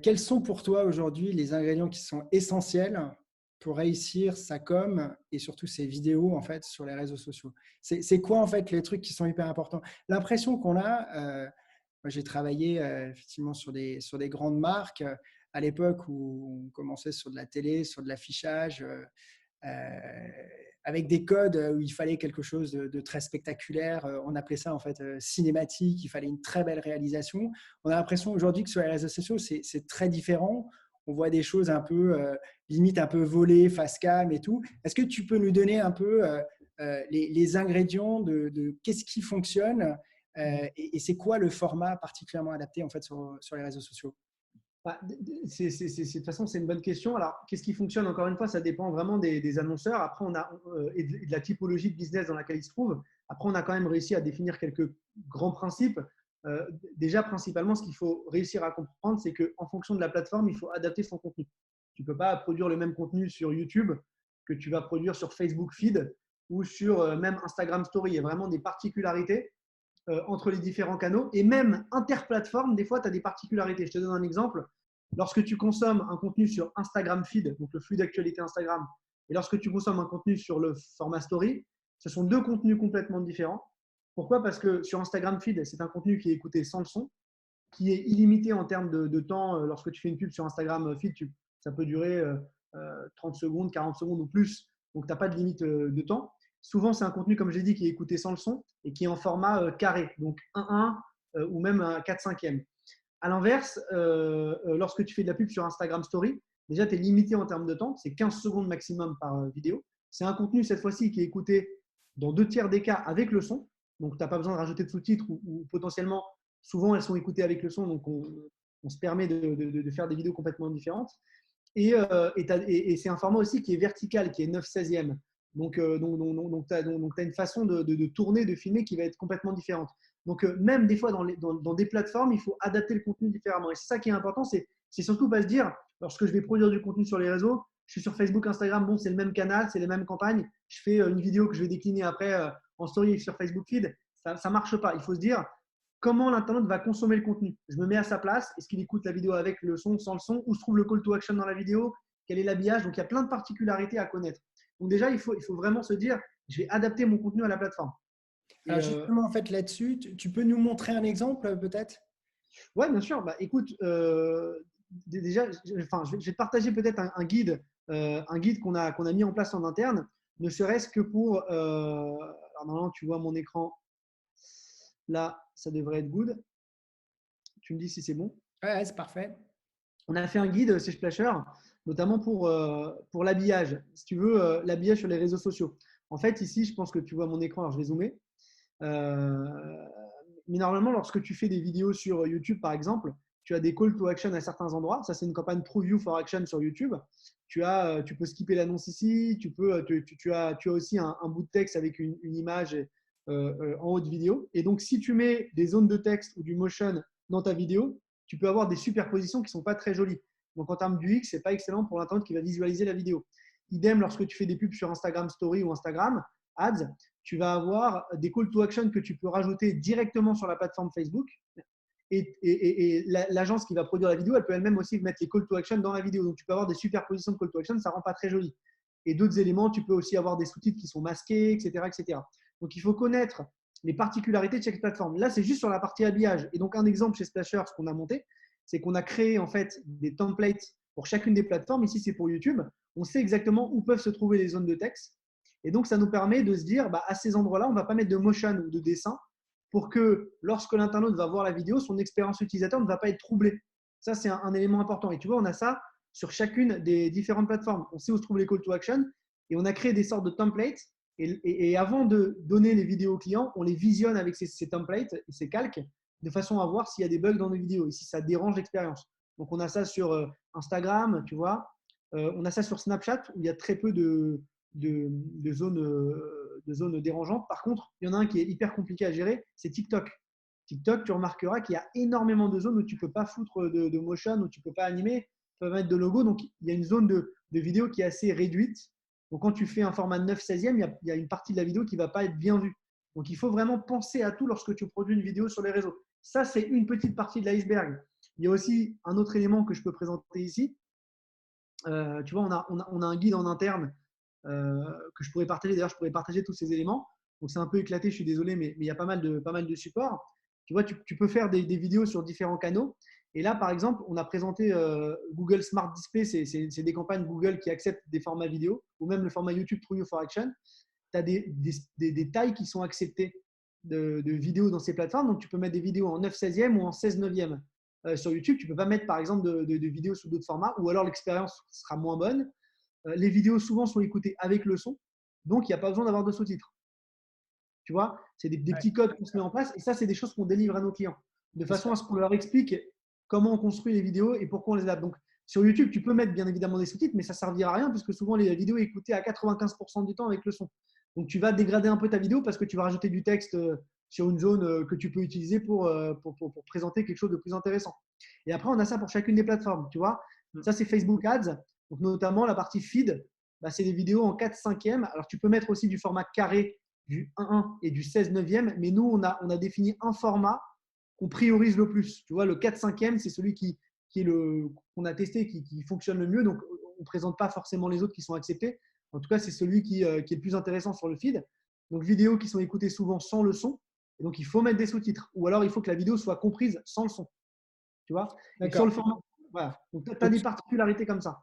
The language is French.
quels sont pour toi aujourd'hui les ingrédients qui sont essentiels pour réussir sa com et surtout ses vidéos en fait sur les réseaux sociaux? C'est quoi en fait les trucs qui sont hyper importants? L'impression qu'on a, moi j'ai travaillé effectivement sur des grandes marques à l'époque où on commençait sur de la télé, sur de l'affichage, avec des codes où il fallait quelque chose de très spectaculaire. On appelait ça en fait cinématique. Il fallait une très belle réalisation. On a l'impression aujourd'hui que sur les réseaux sociaux, c'est très différent. On voit des choses un peu limite un peu volées, face cam et tout. Est-ce que tu peux nous donner un peu les ingrédients de qu'est-ce qui fonctionne et c'est quoi le format particulièrement adapté en fait sur les réseaux sociaux? Bah, de toute façon, c'est une bonne question. Alors, qu'est-ce qui fonctionne? Encore une fois, ça dépend vraiment des annonceurs. Après, on a et de la typologie de business dans laquelle ils se trouvent. Après, on a quand même réussi à définir quelques grands principes. Déjà, principalement, ce qu'il faut réussir à comprendre, c'est qu'en fonction de la plateforme, il faut adapter son contenu. Tu ne peux pas produire le même contenu sur YouTube que tu vas produire sur Facebook Feed ou sur même Instagram Story. Il y a vraiment des particularités entre les différents canaux et même interplateforme, des fois, tu as des particularités. Je te donne un exemple. Lorsque tu consommes un contenu sur Instagram Feed, donc le flux d'actualité Instagram, et lorsque tu consommes un contenu sur le format Story, ce sont deux contenus complètement différents. Pourquoi? Parce que sur Instagram Feed, c'est un contenu qui est écouté sans le son, qui est illimité en termes de temps. Lorsque tu fais une pub sur Instagram Feed, ça peut durer 30 secondes, 40 secondes ou plus. Donc, tu n'as pas de limite de temps. Souvent, c'est un contenu, comme j'ai dit, qui est écouté sans le son et qui est en format carré, donc 1-1 ou même un 4/5e. À l'inverse, lorsque tu fais de la pub sur Instagram Story, déjà, tu es limité en termes de temps. C'est 15 secondes maximum par vidéo. C'est un contenu, cette fois-ci, qui est écouté dans 2 tiers des cas avec le son. Donc, tu n'as pas besoin de rajouter de sous-titres ou potentiellement, souvent, elles sont écoutées avec le son. Donc, on se permet de faire des vidéos complètement différentes. Et c'est un format aussi qui est vertical, qui est 9/16e. Donc, tu as une façon de tourner, de filmer qui va être complètement différente. Donc, même des fois, dans des plateformes, il faut adapter le contenu différemment. Et c'est ça qui est important, c'est surtout pas se dire, lorsque je vais produire du contenu sur les réseaux, je suis sur Facebook, Instagram, bon, c'est le même canal, c'est les mêmes campagnes. Je fais une vidéo que je vais décliner après en story sur Facebook Feed. Ça ne marche pas. Il faut se dire, comment l'internaute va consommer le contenu. Je me mets à sa place. Est-ce qu'il écoute la vidéo avec le son, sans le son? Où se trouve le call to action dans la vidéo? Quel est l'habillage? Donc, il y a plein de particularités à connaître. Donc, déjà, il faut vraiment se dire, je vais adapter mon contenu à la plateforme. Alors justement, en fait, là-dessus, tu peux nous montrer un exemple peut-être? Ouais, bien sûr. Bah, écoute, déjà, je vais te partager peut-être un guide, qu'on a mis en place en interne, ne serait-ce que pour. Alors, normalement, tu vois mon écran. Là, ça devrait être good. Tu me dis si c'est bon. Ouais, c'est parfait. On a fait un guide chez Splasher, notamment pour l'habillage. Si tu veux, l'habillage sur les réseaux sociaux. En fait, ici, je pense que tu vois mon écran. Alors, je vais zoomer. Mais normalement, lorsque tu fais des vidéos sur YouTube, par exemple, tu as des call to action à certains endroits. Ça, c'est une campagne Preview for Action sur YouTube. Tu peux skipper l'annonce ici. Tu as aussi un bout de texte avec une image en haut de vidéo. Et donc, si tu mets des zones de texte ou du motion dans ta vidéo, tu peux avoir des superpositions qui ne sont pas très jolies. Donc, en termes d'UX, ce n'est pas excellent pour l'internaute qui va visualiser la vidéo. Idem lorsque tu fais des pubs sur Instagram Story ou Instagram Ads, tu vas avoir des call to action que tu peux rajouter directement sur la plateforme Facebook. Et l'agence qui va produire la vidéo, elle peut elle-même aussi mettre les call to action dans la vidéo. Donc, tu peux avoir des superpositions de call to action, ça ne rend pas très joli. Et d'autres éléments, tu peux aussi avoir des sous-titres qui sont masqués, etc., etc. Donc, il faut connaître les particularités de chaque plateforme. Là, c'est juste sur la partie habillage. Et donc, un exemple chez Splasher, ce qu'on a monté, c'est qu'on a créé en fait des templates pour chacune des plateformes. Ici, c'est pour YouTube. On sait exactement où peuvent se trouver les zones de texte. Et donc, ça nous permet de se dire, à ces endroits-là, on ne va pas mettre de motion ou de dessin pour que lorsque l'internaute va voir la vidéo, son expérience utilisateur ne va pas être troublée. Ça, c'est un élément important. Et tu vois, on a ça sur chacune des différentes plateformes. On sait où se trouvent les call to action et on a créé des sortes de templates. Et avant de donner les vidéos aux clients, on les visionne avec ces templates et ces calques de façon à voir s'il y a des bugs dans les vidéos et si ça dérange l'expérience. Donc, on a ça sur Instagram, tu vois. On a ça sur Snapchat où il y a très peu de zones dérangeantes. Par contre, il y en a un qui est hyper compliqué à gérer, c'est TikTok. TikTok, tu remarqueras qu'il y a énormément de zones où tu ne peux pas foutre de motion, où tu ne peux pas animer, tu peux pas mettre de logo. Donc, il y a une zone de vidéo qui est assez réduite. Donc, quand tu fais un format 9/16e, il y a une partie de la vidéo qui ne va pas être bien vue. Donc, il faut vraiment penser à tout lorsque tu produis une vidéo sur les réseaux. Ça, c'est une petite partie de l'iceberg. Il y a aussi un autre élément que je peux présenter ici. Tu vois, on a un guide en interne que je pourrais partager. D'ailleurs, je pourrais partager tous ces éléments. Donc, c'est un peu éclaté, je suis désolé, mais il y a pas mal de supports. Tu vois, tu peux faire des vidéos sur différents canaux. Et là, par exemple, on a présenté Google Smart Display. C'est des campagnes Google qui acceptent des formats vidéo ou même le format YouTube True You for Action. Tu as des tailles qui sont acceptées de vidéos dans ces plateformes. Donc, tu peux mettre des vidéos en 9/16e ou en 16/9e. Sur YouTube, tu ne peux pas mettre, par exemple, de vidéos sous d'autres formats ou alors l'expérience sera moins bonne. Les vidéos, souvent, sont écoutées avec le son. Donc, il n'y a pas besoin d'avoir de sous-titres. Tu vois, c'est des petits codes qu'on se met en place. Et ça, c'est des choses qu'on délivre à nos clients de façon à ce qu'on leur explique comment on construit les vidéos et pourquoi on les adapte. Donc, sur YouTube, tu peux mettre bien évidemment des sous-titres, mais ça ne servira à rien puisque souvent les vidéos sont écoutées à 95% du temps avec le son. Donc, tu vas dégrader un peu ta vidéo parce que tu vas rajouter du texte sur une zone que tu peux utiliser pour présenter quelque chose de plus intéressant. Et après, on a ça pour chacune des plateformes. Tu vois, ça, c'est Facebook Ads. Donc, notamment la partie feed, bah, c'est des vidéos en 4/5e. Alors, tu peux mettre aussi du format carré du 1/1 et du 16/9e, mais nous, on a défini un format qu'on priorise le plus. Tu vois, le 4/5e, c'est celui qu'on a testé, qui fonctionne le mieux. Donc, on ne présente pas forcément les autres qui sont acceptés. En tout cas, c'est celui qui est le plus intéressant sur le feed. Donc, vidéos qui sont écoutées souvent sans le son. Et donc, il faut mettre des sous-titres. Ou alors, il faut que la vidéo soit comprise sans le son. Tu vois. Et sur le format, voilà. Donc, tu as des particularités comme ça.